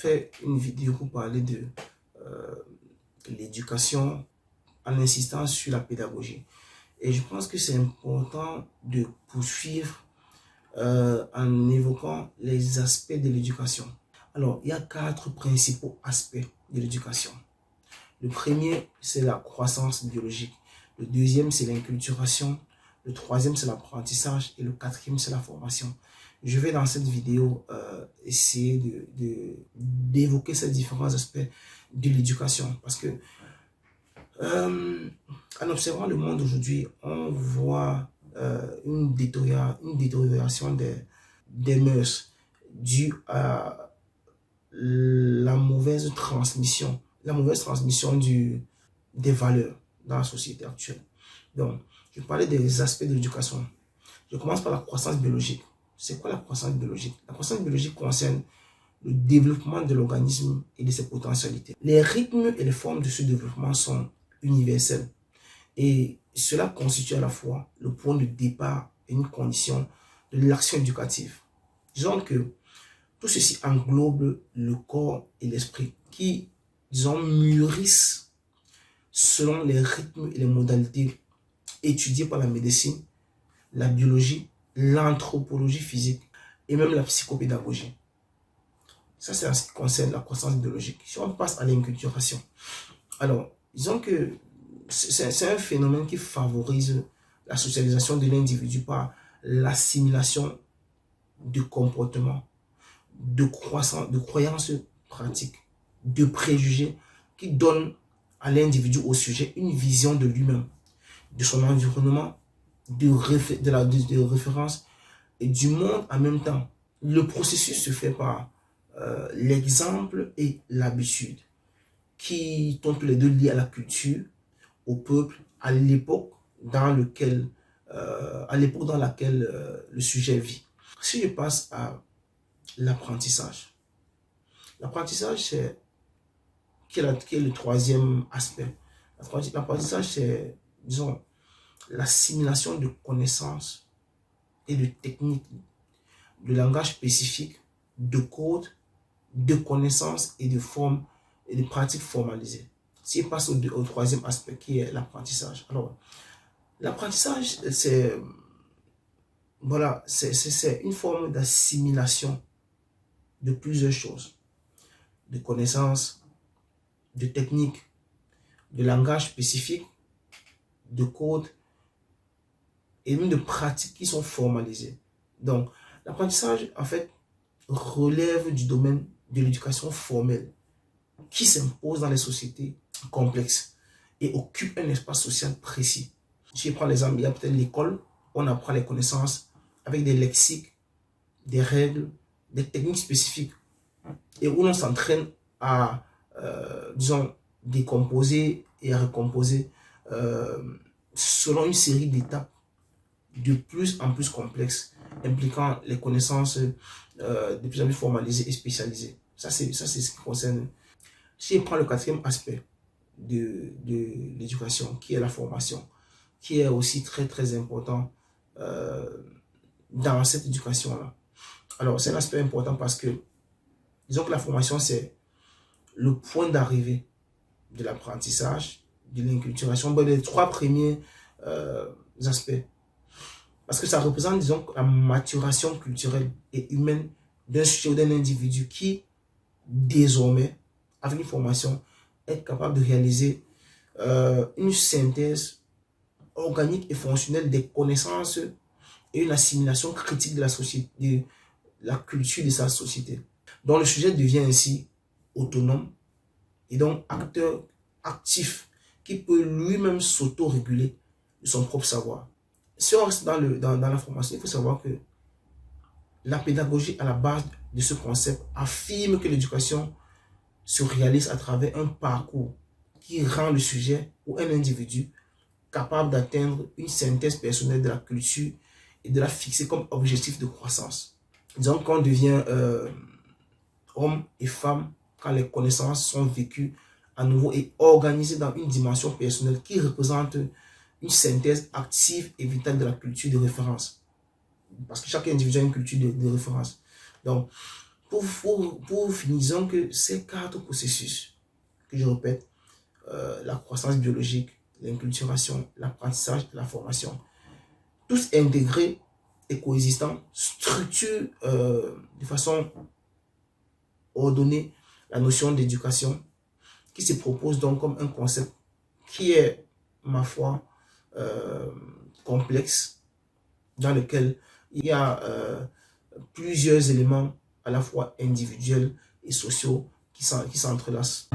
fait une vidéo pour parler de l'éducation en insistant sur la pédagogie. Et je pense que c'est important de poursuivre en évoquant les aspects de l'éducation. Alors, il y a 4 principaux aspects de l'éducation. Le premier, c'est la croissance biologique. Le deuxième, c'est l'inculturation. Le troisième, c'est l'apprentissage. Et le quatrième, c'est la formation. Je vais dans cette vidéo essayer d'évoquer ces différents aspects de l'éducation. Parce que en observant le monde aujourd'hui, on voit une détérioration des mœurs due à la mauvaise transmission des valeurs dans la société actuelle. Donc, je parlais des aspects de l'éducation. Je commence par la croissance biologique. C'est quoi la croissance biologique? La croissance biologique concerne le développement de l'organisme et de ses potentialités. Les rythmes et les formes de ce développement sont universels. Et cela constitue à la fois le point de départ et une condition de l'action éducative. Disons que tout ceci englobe le corps et l'esprit qui, disons, mûrissent selon les rythmes et les modalités étudiées par la médecine, la biologie, l'anthropologie physique et même la psychopédagogie. Ça, c'est en ce qui concerne la croissance biologique. Si on passe à l'inculturation, alors, disons que c'est un phénomène qui favorise la socialisation de l'individu par l'assimilation de comportements, de croyances pratiques, de préjugés qui donnent à l'individu au sujet une vision de lui-même, de son environnement, de référence et du monde en même temps. Le processus se fait par l'exemple et l'habitude, qui sont tous les deux liés à la culture, au peuple, à l'époque dans laquelle le sujet vit. Si je passe à l'apprentissage. L'apprentissage, c'est qui est le troisième aspect. L'apprentissage, c'est, disons, l'assimilation de connaissances et de techniques, de langage spécifique, de codes, de connaissances et de formes et de pratiques formalisées. Si on passe au troisième aspect qui est l'apprentissage. Alors, l'apprentissage, c'est une forme d'assimilation de plusieurs choses, de connaissances, de techniques, de langage spécifique, de codes et même de pratiques qui sont formalisées. Donc, l'apprentissage, en fait, relève du domaine de l'éducation formelle qui s'impose dans les sociétés complexes et occupe un espace social précis. Si je prends l'exemple, il y a peut-être l'école, on apprend les connaissances avec des lexiques, des règles, des techniques spécifiques et où l'on s'entraîne à, disons, décomposer et à recomposer selon une série d'étapes de plus en plus complexes impliquant les connaissances de plus en plus formalisées et spécialisées. Ça, c'est ce qui concerne. Si je prends le quatrième aspect de l'éducation, qui est la formation, qui est aussi très très important dans cette éducation-là. Alors, c'est un aspect important parce que, disons que la formation, c'est le point d'arrivée de l'apprentissage, de l'inculturation, les 3 premiers aspects. Parce que ça représente, disons, la maturation culturelle et humaine d'un sujet ou d'un individu qui, désormais, avec une formation, est capable de réaliser une synthèse organique et fonctionnelle des connaissances et une assimilation critique de la société, de la culture de sa société. Donc le sujet devient ainsi autonome et donc acteur actif qui peut lui-même s'auto-réguler de son propre savoir. Si on reste dans la formation, il faut savoir que la pédagogie à la base de ce concept affirme que l'éducation se réalise à travers un parcours qui rend le sujet ou un individu capable d'atteindre une synthèse personnelle de la culture et de la fixer comme objectif de croissance. Disons qu'on devient homme et femme quand les connaissances sont vécues à nouveau et organisées dans une dimension personnelle qui représente une synthèse active et vitale de la culture de référence. Parce que chaque individu a une culture de référence. Donc, pour finir, que ces 4 processus, que je répète, la croissance biologique, l'inculturation, l'apprentissage et la formation, tous intégrés et coexistants, structurent de façon ordonnée la notion d'éducation, qui se propose donc comme un concept qui est, ma foi, complexe, dans lequel il y a plusieurs éléments à la fois individuels et sociaux qui s'entrelacent.